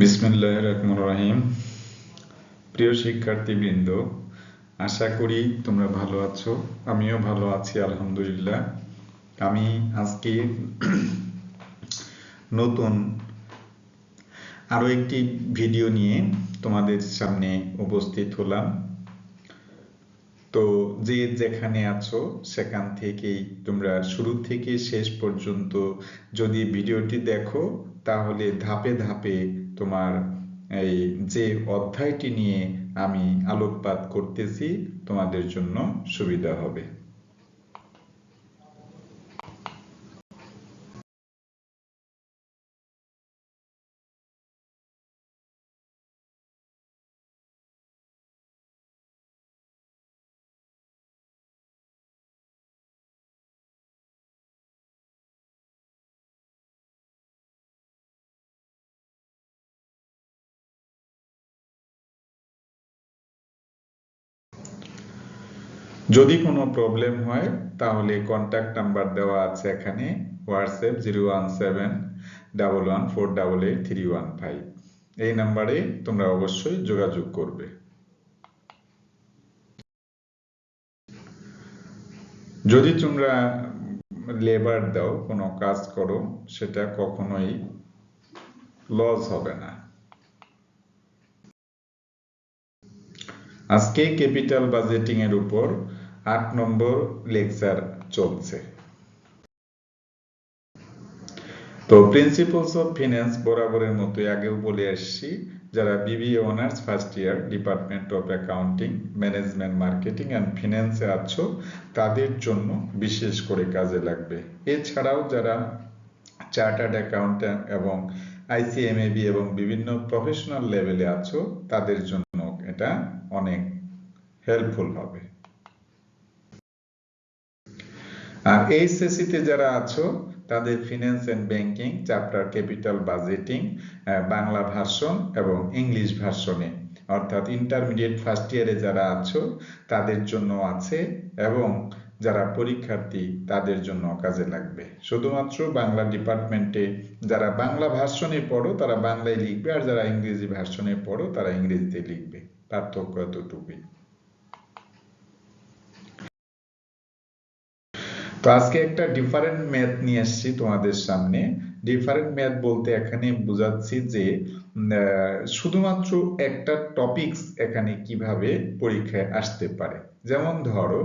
বিসমিল্লাহির রহমানির রহিম। প্রিয় শিক্ষার্থীবৃন্দ, আশা করি তোমরা ভালো আছো। আমিও ভালো আছি আলহামদুলিল্লাহ। আমি আজকে নতুন আরো একটি ভিডিও নিয়ে তোমাদের সামনে উপস্থিত হলাম। তো যে যেখানে আছো সেখান থেকেই তোমরা শুরু থেকে শেষ পর্যন্ত যদি ভিডিওটি দেখো, তাহলে ধাপে ধাপে তোমার এই যে অধ্যায়টি নিয়ে আমি আলোকপাত করতেছি তোমাদের জন্য সুবিধা হবে। যদি কোনো প্রবলেম হয় তাহলে কন্ট্যাক্ট নাম্বার দেওয়া আছে এখানে, হোয়াটসঅ্যাপ 01711488315। এই নাম্বারে তোমরা অবশ্যই যোগাযোগ করবে। যদি তোমরা লেবার দাও, কোনো কাজ করো, সেটা কখনোই লস হবে না। আজকে ক্যাপিটাল বাজেটিং এর উপর 8 নম্বর লেকচার চলছে। তো প্রিন্সিপালস অফ ফিন্যান্স বরাবরের মতোই আগেও বলে আসছি, যারা BBA honours first year department of accounting, management, marketing and ফিন্যান্সে আছো, তাদের জন্য বিশেষ করে কাজে লাগবে। এছাড়াও যারা চার্টার্ড অ্যাকাউন্ট্যান্ট এবং আইসিএমএবি এবং বিভিন্ন প্রফেশনাল লেভেলে আছো, তাদের জন্য এটা অনেক হেল্পফুল হবে। আর এইচএসসিতে যারা আছো, তাদের finance and banking chapter, capital budgeting, Bangla version এবং ইংলিশ ভার্সনে, অর্থাৎ ইন্টারমিডিয়েট ফার্স্ট ইয়ারে যারা আছো তাদের জন্য আছে, এবং যারা পরীক্ষার্থী তাদের জন্য কাজে লাগবে। শুধুমাত্র বাংলা ডিপার্টমেন্টে যারা বাংলা ভার্সনে পড়ো তারা বাংলায় লিখবে, আর যারা ইংরেজি ভার্সনে পড়ো তারা ইংরেজিতে লিখবে। পার্থক্য এতটুকুই। তো আজকে একটা ডিফারেন্ট ম্যাথ নিয়ে আসছি তোমাদের সামনে। ডিফারেন্ট ম্যাথ বলতে এখানে বোঝাচ্ছি যে শুধুমাত্র একটা টপিকস এখানে কিভাবে পরীক্ষায় আসতে পারে। যেমন ধরো,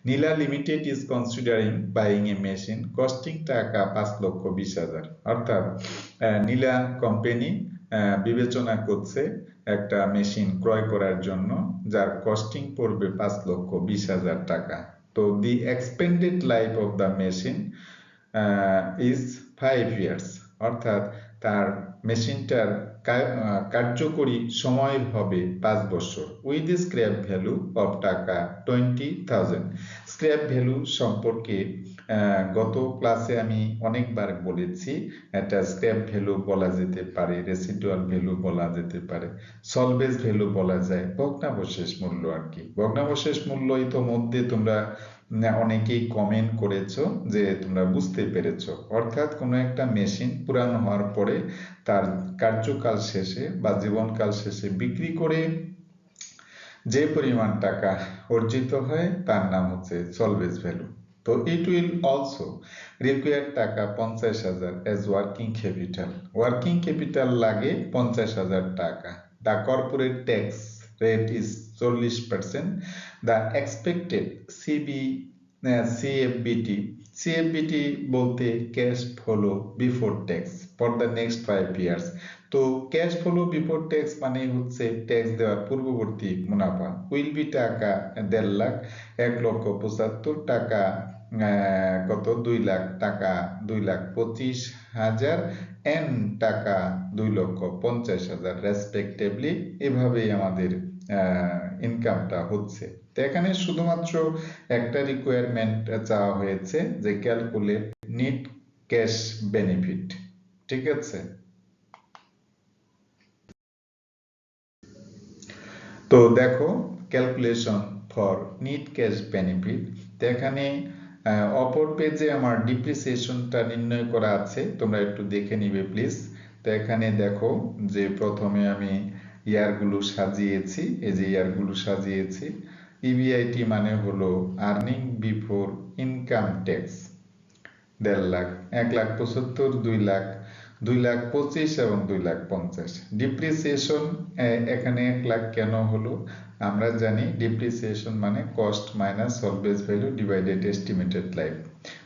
Nila limited is considering buying a machine costing টাকা 5,20,000। অর্থাৎ নীলা কোম্পানি বিবেচনা করছে একটা মেশিন ক্রয় করার জন্য, যার কস্টিং পড়বে 5,20,000 টাকা। তো the expected life of the machine is 5 years, অর্থাৎ তার মেশিনটার কার্যকরী সময় হবে 5 বছর। উইথ স্ক্র্যাপ ভ্যালু অফ টাকা 20,000। স্ক্র্যাপ ভ্যালু সম্পর্কে গত ক্লাসে আমি অনেকবার বলেছি। এটা স্ক্র্যাপ ভ্যালু বলা যেতে পারে, রেসিডুয়াল ভ্যালু বলা যেতে পারে, সলভেজ ভ্যালু বলা যায়, ভগ্নাবশেষ মূল্য আর কি। ভগ্নাবশেষ মূল্য ইতোমধ্যে তোমরা অনেকেই কমেন্ট করেছো যে তোমরা বুঝতে পেরেছো। অর্থাৎ কোনো একটা মেশিন পুরানো হওয়ার পরে তার কার্যকাল শেষে বা জীবনকাল শেষে বিক্রি করে যে পরিমাণ টাকা অর্জিত হয় তার নাম হচ্ছে সলভেজ ভ্যালু। তো ইট উইল অলসো রিকোয়ার টাকা 50,000 as working capital. Working capital লাগে 50,000 টাকা। The corporate tax rate is 40%. The expected CFBT, CFBT বলতে cash flow before tax for the next 5 years. তো ক্যাশ ফ্লো বিফোর ট্যাক্স মানে হচ্ছে tax দেওয়ার পূর্ববর্তী মুনাফা। উইল বি টাকা 1.5 লাখ, 1,75,000 টাকা, কত 2 লাখ টাকা, 2,25,000 এন টাকা, 2,50,000 রেসপেক্টিভলি। এভাবেই আমাদের ইনকামটা হচ্ছে। তো এখানে শুধুমাত্র একটা রিকোয়ারমেন্ট চাওয়া হয়েছে যে ক্যালকুলেট নেট ক্যাশ বেনিফিট। ঠিক আছে? তো দেখো, calculation for net cash benefit. তো এখানে অপর পেজে আমার ডিপ্রিসিয়েশনটা নির্ণয় করা আছে, তোমরা একটু দেখে নিবে প্লিজ। তো এখানে দেখো যে প্রথমে আমি ইয়ারগুলো সাজিয়েছি, এই যে ইয়ারগুলো সাজিয়েছি। ইবিআইটি মানে হলো earning before income tax, 1.5 lakh, 1,75,000, 2 lakh, 2,25,000 এবং 2,50,000। ডিপ্রিসিয়েশন এখানে 1 লাখ কেন হলো? আমরা জানি ডিপ্রিসিয়েশন মানে cost minus salvage value divided estimated life.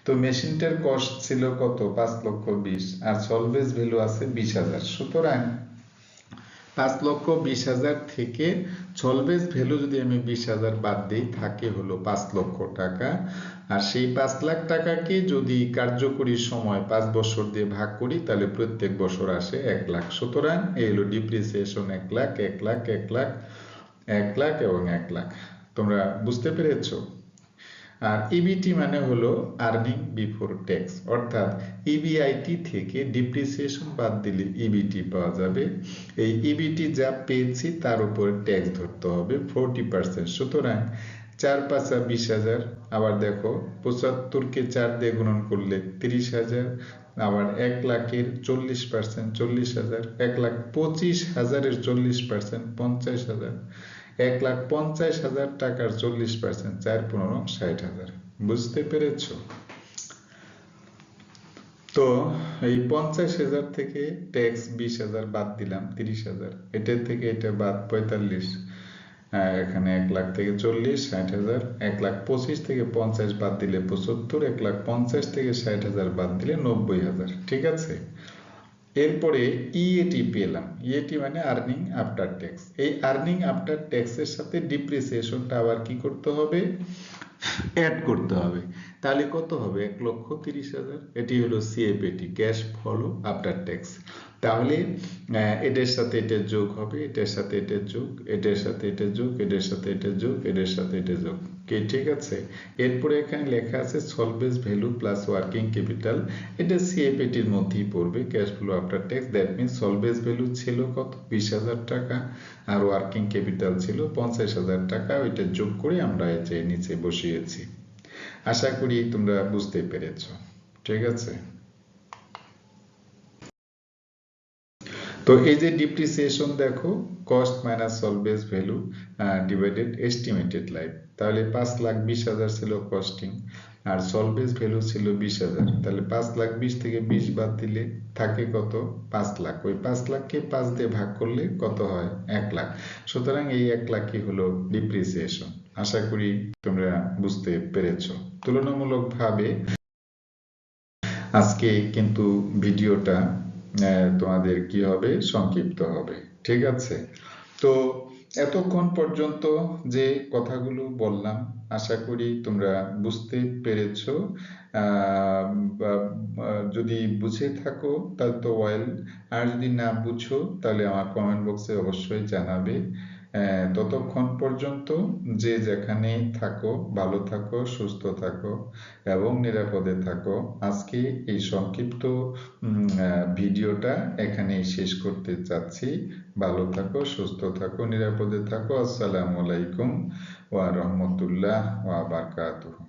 তো মেশিনটার কস্ট ছিল কত? 5,20,000 আর সলভেজ ভ্যালু আছে 20,000। সুতরাং 5,20,000 থেকে সলভেজ ভ্যালু যদি আমি 20,000 বাদ দিই, থাকে হলো 5 লক্ষ টাকা। আর সেই 5 লাখ টাকাকে যদি কার্যকরী সময় 5 বছর দিয়ে ভাগ করি, তাহলে প্রত্যেক বছর আসে 1 লাখ। সুতরাং এই হলো ডিপ্রিসিয়েশন 1 লাখ, 1 লাখ, 1 লাখ, 1 লাখ এবং 1 লাখ। তোমরা বুঝতে পেরেছো? আর ইবিটি মানে হলো আর্নিং বিফোর ট্যাক্স, অর্থাৎ ইবিআইটি থেকে ডিপ্রিসিয়েশন বাদ দিলে ইবিটি পাওয়া যাবে। এই ইবিটি যা পেয়েছি তার উপর ট্যাক্স ধরতে হবে 40%। সুতরাং 4 5 20,000, আবার দেখো 75কে 4 দিয়ে গুণন করলে 30,000, আবার 1 লাখের 40% 40,000, 1,25,000-এর 40% 50,000, 1,50,000 টাকার 40% 4×15 60,000। বুঝতে পেরেছো? তো এই 50,000 থেকে ট্যাক্স 20,000 বাদ দিলাম, 30,000, এটার থেকে এটা বাদ 45, এখানে 1 লাখ থেকে 40 60,000, 1,25,000 থেকে 50 বাদ দিলে 75, 1,50,000 থেকে 60,000 বাদ দিলে 90,000। ঠিক আছে? এরপরে ইএটি পেলাম। ইএটি মানে আর্নিং আফটার ট্যাক্স। এই আর্নিং আফটার ট্যাক্সের সাথে ডিপ্রিসিয়েশনটা আবার কি করতে হবে? অ্যাড করতে হবে। তাহলে কত হবে? 1,30,000। এটি হলো CFAT, cash follow after tax. তাহলে এটার সাথে এটা যোগ হবে, এটার সাথে এটা যোগ, এটার সাথে এটা যোগ, এটার সাথে এটা যোগ, এটার সাথে এটা যোগ। কি ঠিক আছে? এরপরে এখানে লেখা আছে salvage value plus working capital. এটা সিএফএটির মধ্যেই পড়বে, cash flow after tax. That means salvage value ছিল কত? 20,000 টাকা, আর ওয়ার্কিং ক্যাপিটাল ছিল 50,000 টাকা। ওইটা যোগ করে আমরা এই যে নিচে বসিয়েছি। আশা করি তোমরা বুঝতে পেরেছো। ঠিক আছে? তো এই যে ডিপ্রিসিয়েশন দেখো, cost minus salvage value divided estimated life. তাহলে 5,20,000 ছিল কস্টিং, আর সলভেজ ভ্যালু ছিল 20,000। তাহলে 5,20,000 থেকে 20 বাদ দিলে থাকে কত? 5 লাখ। ওই 5 লাখকে 5 দিয়ে ভাগ করলে কত হয়? 1 লাখ। সুতরাং এই 1 লাখই হলো ডিপ্রিসিয়েশন। আশা করি তোমরা বুঝতে পেরেছো। তুলনামূলকভাবে আজকে কিন্তু ভিডিওটা তোমাদের কি হবে? সংক্ষিপ্ত হবে। ঠিক আছে? তো এতক্ষণ পর্যন্ত যে কথাগুলো বললাম, আশা করি তোমরা বুঝতে পেরেছো। যদি বুঝে থাকো তাহলে তো ওয়েল, আর যদি না বুঝো তাহলে আমার কমেন্ট বক্সে অবশ্যই জানাবে। ততক্ষণ পর্যন্ত যে যেখানে থাকো, ভালো থাকো, সুস্থ থাকো এবং নিরাপদে থাকো। আজকে এই সংক্ষিপ্ত ভিডিওটা এখানেই শেষ করতে চাচ্ছি। ভালো থাকো, সুস্থ থাকো, নিরাপদে থাকো। আসসালামু আলাইকুম ওয়া রাহমাতুল্লাহ ওয়া বারাকাতুহু।